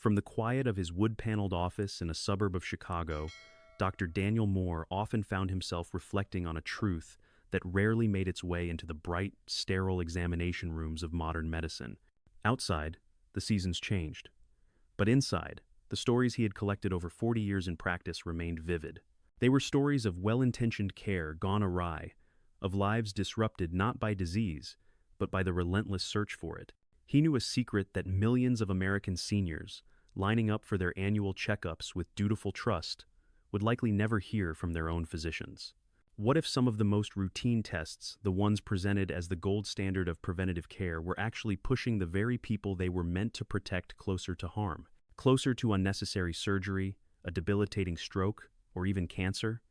From the quiet of his wood-paneled office in a suburb of Chicago, Dr. Daniel Moore often found himself reflecting on a truth that rarely made its way into the bright, sterile examination rooms of modern medicine. Outside, the seasons changed. But inside, the stories he had collected over 40 years in practice remained vivid. They were stories of well-intentioned care gone awry, of lives disrupted not by disease, but by the relentless search for it. He knew a secret that millions of American seniors, lining up for their annual checkups with dutiful trust, would likely never hear from their own physicians. What if some of the most routine tests, the ones presented as the gold standard of preventative care, were actually pushing the very people they were meant to protect closer to harm, closer to unnecessary surgery, a debilitating stroke, or even cancer?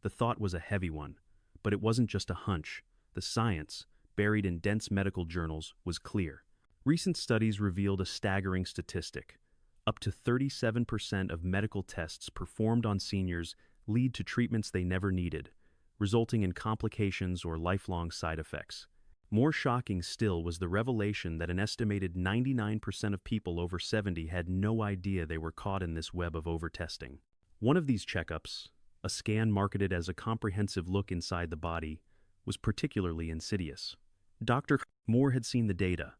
The thought was a heavy one, but it wasn't just a hunch. The science, buried in dense medical journals, was clear. Recent studies revealed a staggering statistic. Up to 37% of medical tests performed on seniors lead to treatments they never needed, resulting in complications or lifelong side effects. More shocking still was the revelation that an estimated 99% of people over 70 had no idea they were caught in this web of overtesting. One of these checkups, a scan marketed as a comprehensive look inside the body, was particularly insidious. Dr. Moore had seen the data.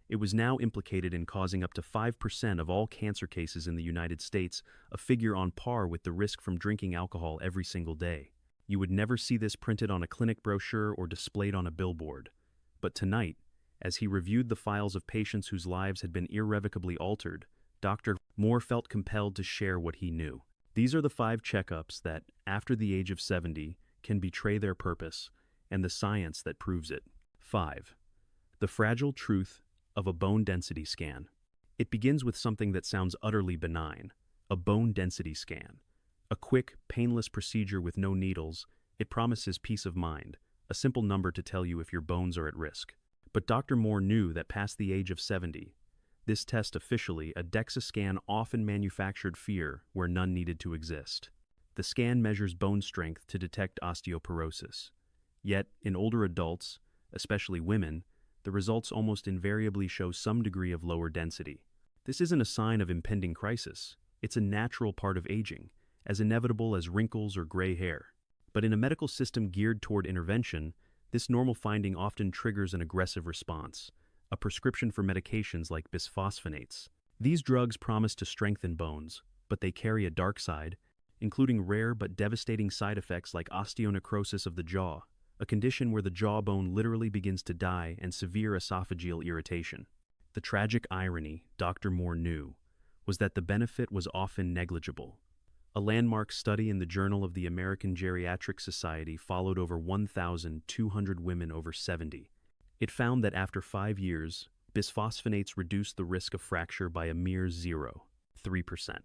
It was now implicated in causing up to 5% of all cancer cases in the United States, a figure on par with the risk from drinking alcohol every single day. You would never see this printed on a clinic brochure or displayed on a billboard. But tonight, as he reviewed the files of patients whose lives had been irrevocably altered, Dr. Moore felt compelled to share what he knew. These are the 5 checkups that, after the age of 70, can betray their purpose, and the science that proves it. 5. The fragile truth of a bone density scan. It begins with something that sounds utterly benign, a bone density scan. A quick, painless procedure with no needles, it promises peace of mind, a simple number to tell you if your bones are at risk. But Dr. Moore knew that past the age of 70, this test officially, a DEXA scan, often manufactured fear where none needed to exist. The scan measures bone strength to detect osteoporosis. Yet, in older adults, especially women, the results almost invariably show some degree of lower density. This isn't a sign of impending crisis. It's a natural part of aging, as inevitable as wrinkles or gray hair. But in a medical system geared toward intervention, this normal finding often triggers an aggressive response, a prescription for medications like bisphosphonates. These drugs promise to strengthen bones, but they carry a dark side, including rare but devastating side effects like osteonecrosis of the jaw, a condition where the jawbone literally begins to die, and severe esophageal irritation. The tragic irony, Dr. Moore knew, was that the benefit was often negligible. A landmark study in the Journal of the American Geriatric Society followed over 1,200 women over 70. It found that after 5 years, bisphosphonates reduced the risk of fracture by a mere 0.3%.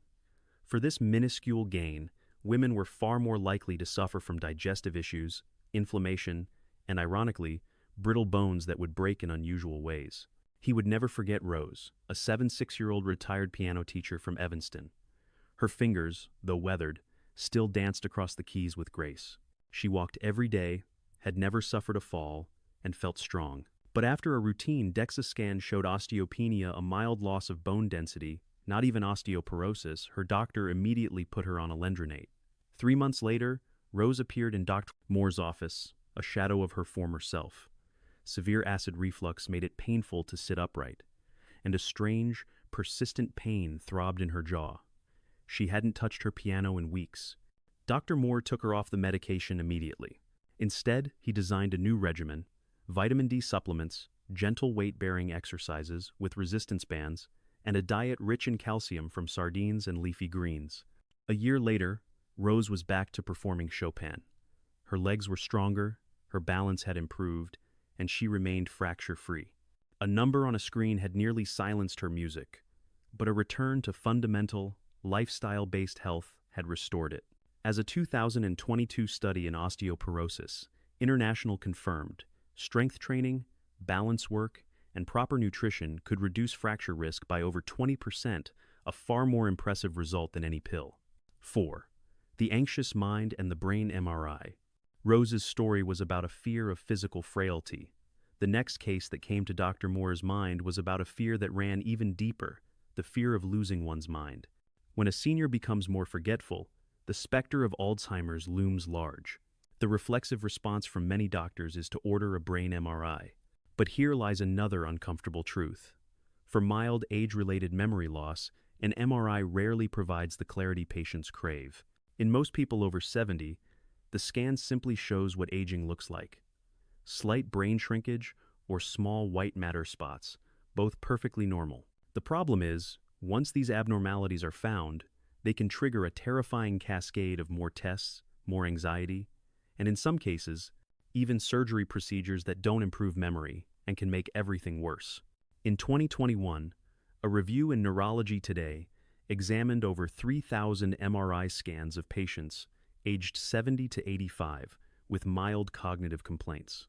For this minuscule gain, women were far more likely to suffer from digestive issues, inflammation, and ironically, brittle bones that would break in unusual ways. He would never forget Rose, a 76-year-old retired piano teacher from Evanston. Her fingers, though weathered, still danced across the keys with grace. She walked every day, had never suffered a fall, and felt strong. But after a routine DEXA scan showed osteopenia, a mild loss of bone density, not even osteoporosis, her doctor immediately put her on alendronate. 3 months later, Rose appeared in Dr. Moore's office, a shadow of her former self. Severe acid reflux made it painful to sit upright, and a strange, persistent pain throbbed in her jaw. She hadn't touched her piano in weeks. Dr. Moore took her off the medication immediately. Instead, he designed a new regimen: vitamin D supplements, gentle weight-bearing exercises with resistance bands, and a diet rich in calcium from sardines and leafy greens. A year later, Rose was back to performing Chopin. Her legs were stronger, her balance had improved, and she remained fracture-free. A number on a screen had nearly silenced her music, but a return to fundamental, lifestyle-based health had restored it. As a 2022 study in osteoporosis, International confirmed, strength training, balance work, and proper nutrition could reduce fracture risk by over 20%, a far more impressive result than any pill. 4. The anxious mind and the brain MRI. Rose's story was about a fear of physical frailty. The next case that came to Dr. Moore's mind was about a fear that ran even deeper, the fear of losing one's mind. When a senior becomes more forgetful, the specter of Alzheimer's looms large. The reflexive response from many doctors is to order a brain MRI. But here lies another uncomfortable truth. For mild age-related memory loss, an MRI rarely provides the clarity patients crave. In most people over 70, the scan simply shows what aging looks like. Slight brain shrinkage or small white matter spots, both perfectly normal. The problem is, once these abnormalities are found, they can trigger a terrifying cascade of more tests, more anxiety, and in some cases, even surgery procedures that don't improve memory and can make everything worse. In 2021, a review in Neurology Today examined over 3,000 MRI scans of patients aged 70 to 85 with mild cognitive complaints.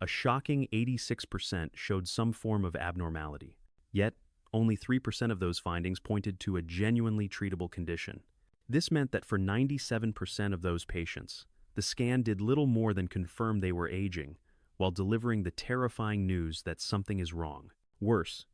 A shocking 86% showed some form of abnormality. Yet, only 3% of those findings pointed to a genuinely treatable condition. This meant that for 97% of those patients, the scan did little more than confirm they were aging, while delivering the terrifying news that something is wrong. Worse,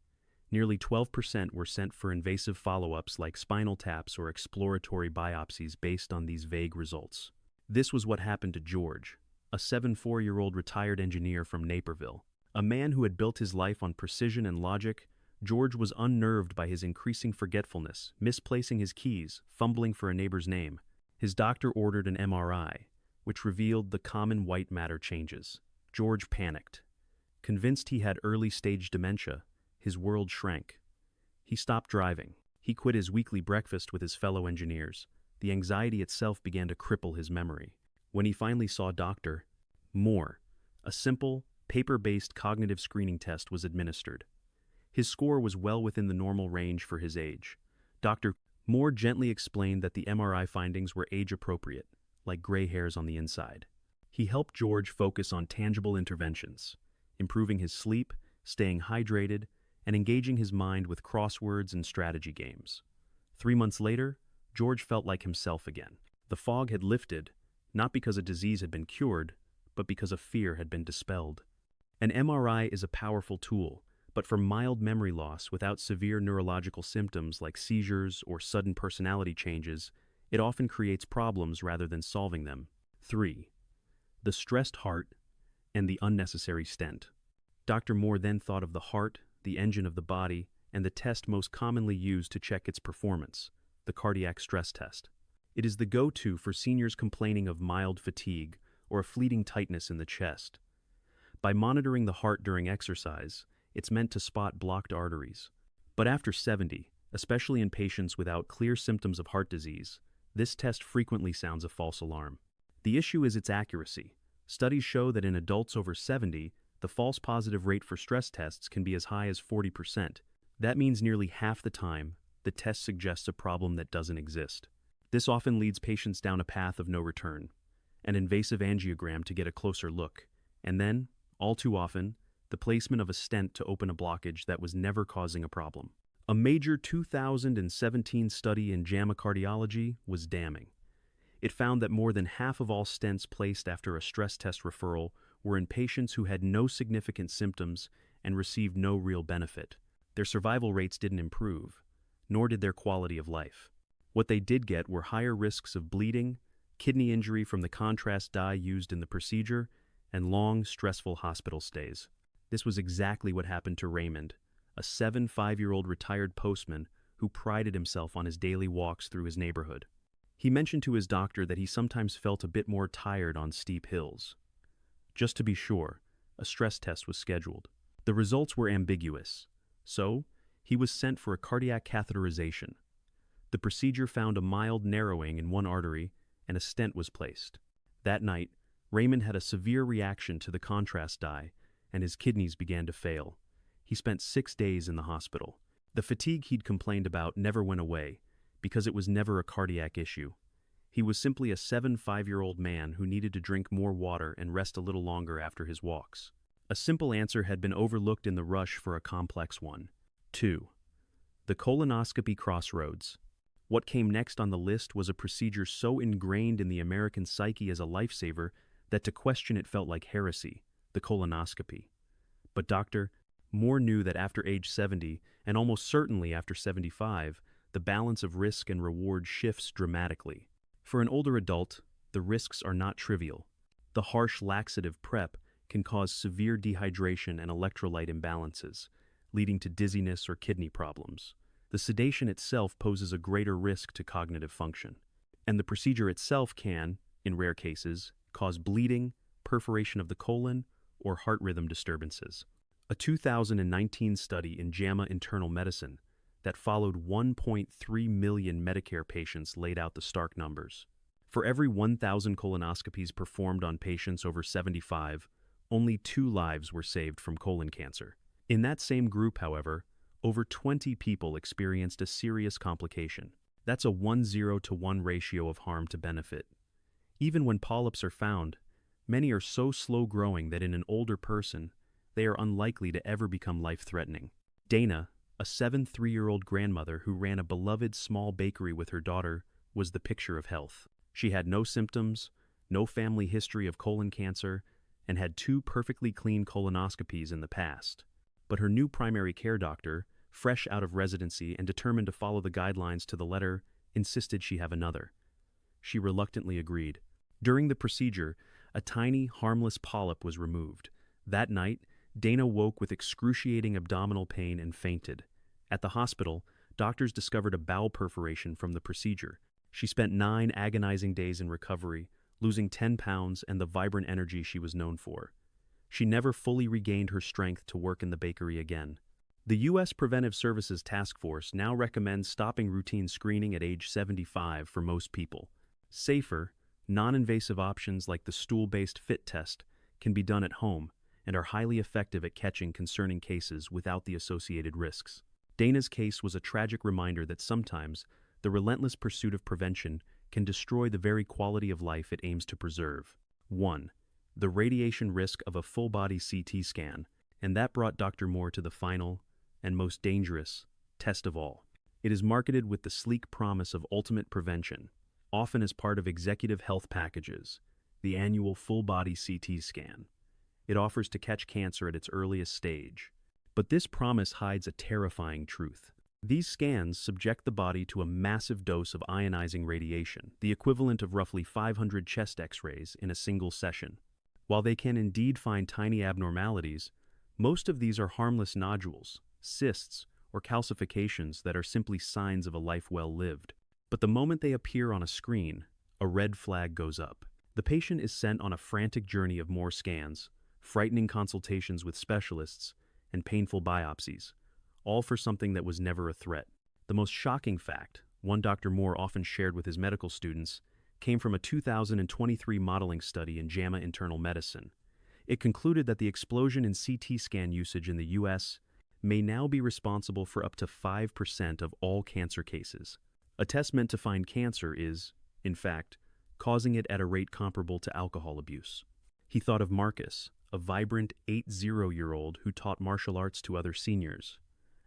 nearly 12% were sent for invasive follow-ups like spinal taps or exploratory biopsies based on these vague results. This was what happened to George, a 74-year-old retired engineer from Naperville. A man who had built his life on precision and logic, George was unnerved by his increasing forgetfulness, misplacing his keys, fumbling for a neighbor's name. His doctor ordered an MRI, which revealed the common white matter changes. George panicked. Convinced he had early-stage dementia, his world shrank. He stopped driving. He quit his weekly breakfast with his fellow engineers. The anxiety itself began to cripple his memory. When he finally saw Dr. Moore, a simple, paper-based cognitive screening test was administered. His score was well within the normal range for his age. Dr. Moore gently explained that the MRI findings were age-appropriate, like gray hairs on the inside. He helped George focus on tangible interventions, improving his sleep, staying hydrated, and engaging his mind with crosswords and strategy games. 3 months later, George felt like himself again. The fog had lifted, not because a disease had been cured, but because a fear had been dispelled. An MRI is a powerful tool, but for mild memory loss without severe neurological symptoms like seizures or sudden personality changes, it often creates problems rather than solving them. 3. The stressed heart and the unnecessary stent. Dr. Moore then thought of the heart, the engine of the body, and the test most commonly used to check its performance, the cardiac stress test. It is the go-to for seniors complaining of mild fatigue or a fleeting tightness in the chest. By monitoring the heart during exercise, it's meant to spot blocked arteries. But after 70, especially in patients without clear symptoms of heart disease, this test frequently sounds a false alarm. The issue is its accuracy. Studies show that in adults over 70, the false positive rate for stress tests can be as high as 40%. That means nearly half the time, the test suggests a problem that doesn't exist. This often leads patients down a path of no return, an invasive angiogram to get a closer look, and then, all too often, the placement of a stent to open a blockage that was never causing a problem. A major 2017 study in JAMA Cardiology was damning. It found that more than half of all stents placed after a stress test referral were in patients who had no significant symptoms and received no real benefit. Their survival rates didn't improve, nor did their quality of life. What they did get were higher risks of bleeding, kidney injury from the contrast dye used in the procedure, and long, stressful hospital stays. This was exactly what happened to Raymond, a 75-year-old retired postman who prided himself on his daily walks through his neighborhood. He mentioned to his doctor that he sometimes felt a bit more tired on steep hills. Just to be sure, a stress test was scheduled. The results were ambiguous, so he was sent for a cardiac catheterization. The procedure found a mild narrowing in one artery, and a stent was placed. That night, Raymond had a severe reaction to the contrast dye, and his kidneys began to fail. He spent 6 days in the hospital. The fatigue he'd complained about never went away, because it was never a cardiac issue. He was simply a 75-year-old man who needed to drink more water and rest a little longer after his walks. A simple answer had been overlooked in the rush for a complex one. 2. The colonoscopy crossroads. What came next on the list was a procedure so ingrained in the American psyche as a lifesaver that to question it felt like heresy, the colonoscopy. But Dr. Moore knew that after age 70, and almost certainly after 75, the balance of risk and reward shifts dramatically. For an older adult, the risks are not trivial. The harsh laxative PrEP can cause severe dehydration and electrolyte imbalances, leading to dizziness or kidney problems. The sedation itself poses a greater risk to cognitive function. And the procedure itself can, in rare cases, cause bleeding, perforation of the colon, or heart rhythm disturbances. A 2019 study in JAMA Internal Medicine that followed 1.3 million Medicare patients laid out the stark numbers. For every 1,000 colonoscopies performed on patients over 75, only 2 lives were saved from colon cancer. In that same group, however, over 20 people experienced a serious complication. That's a 1:1 ratio of harm to benefit. Even when polyps are found, many are so slow-growing that in an older person, they are unlikely to ever become life-threatening. Dana, a 73-year-old grandmother who ran a beloved small bakery with her daughter, was the picture of health. She had no symptoms, no family history of colon cancer, and had 2 perfectly clean colonoscopies in the past. But her new primary care doctor, fresh out of residency and determined to follow the guidelines to the letter, insisted she have another. She reluctantly agreed. During the procedure, a tiny, harmless polyp was removed. That night, Dana woke with excruciating abdominal pain and fainted. At the hospital, doctors discovered a bowel perforation from the procedure. She spent 9 agonizing days in recovery, losing 10 pounds and the vibrant energy she was known for. She never fully regained her strength to work in the bakery again. The U.S. Preventive Services Task Force now recommends stopping routine screening at age 75 for most people. Safer, non-invasive options like the stool-based FIT test can be done at home and are highly effective at catching concerning cases without the associated risks. Dana's case was a tragic reminder that sometimes the relentless pursuit of prevention can destroy the very quality of life it aims to preserve. 1. The radiation risk of a full-body CT scan, and that brought Dr. Moore to the final, and most dangerous, test of all. It is marketed with the sleek promise of ultimate prevention, often as part of executive health packages, the annual full-body CT scan. It offers to catch cancer at its earliest stage. But this promise hides a terrifying truth. These scans subject the body to a massive dose of ionizing radiation, the equivalent of roughly 500 chest X-rays in a single session. While they can indeed find tiny abnormalities, most of these are harmless nodules, cysts, or calcifications that are simply signs of a life well lived. But the moment they appear on a screen, a red flag goes up. The patient is sent on a frantic journey of more scans, frightening consultations with specialists, and painful biopsies, all for something that was never a threat. The most shocking fact, one Dr. Moore often shared with his medical students, came from a 2023 modeling study in JAMA Internal Medicine. It concluded that the explosion in CT scan usage in the U.S. may now be responsible for up to 5% of all cancer cases. A test meant to find cancer is, in fact, causing it at a rate comparable to alcohol abuse. He thought of Marcus, a vibrant 80-year-old who taught martial arts to other seniors.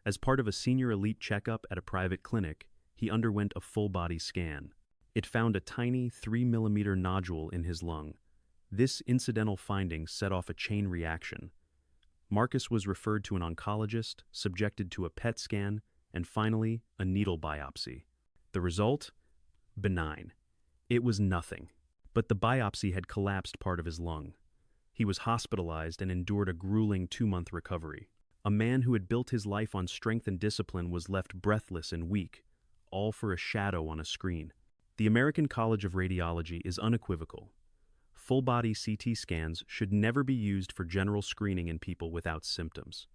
As part of a senior elite checkup at a private clinic, he underwent a full-body scan. It found a tiny 3-millimeter nodule in his lung. This incidental finding set off a chain reaction. Marcus was referred to an oncologist, subjected to a PET scan, and finally, a needle biopsy. The result? Benign. It was nothing. But the biopsy had collapsed part of his lung. He was hospitalized and endured a grueling 2-month recovery. A man who had built his life on strength and discipline was left breathless and weak, all for a shadow on a screen. The American College of Radiology is unequivocal. Full-body CT scans should never be used for general screening in people without symptoms.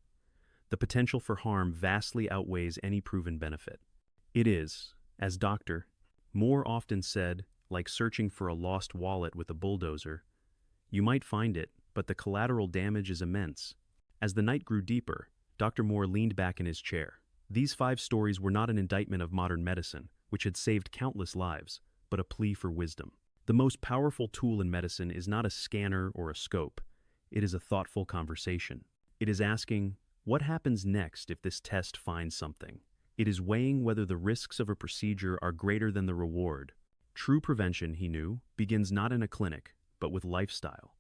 The potential for harm vastly outweighs any proven benefit. It is, as Dr. Moore often said, like searching for a lost wallet with a bulldozer. You might find it, but the collateral damage is immense. As the night grew deeper, Dr. Moore leaned back in his chair. These 5 stories were not an indictment of modern medicine, which had saved countless lives, but a plea for wisdom. The most powerful tool in medicine is not a scanner or a scope. It is a thoughtful conversation. It is asking, what happens next if this test finds something? It is weighing whether the risks of a procedure are greater than the reward. True prevention, he knew, begins not in a clinic, but with lifestyle.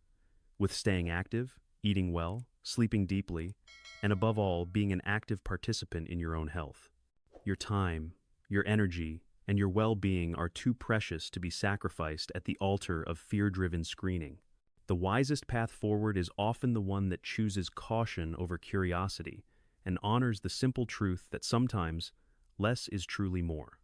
With staying active, eating well, sleeping deeply, and above all, being an active participant in your own health. Your time, your energy, and your well-being are too precious to be sacrificed at the altar of fear-driven screening. The wisest path forward is often the one that chooses caution over curiosity and honors the simple truth that sometimes less is truly more.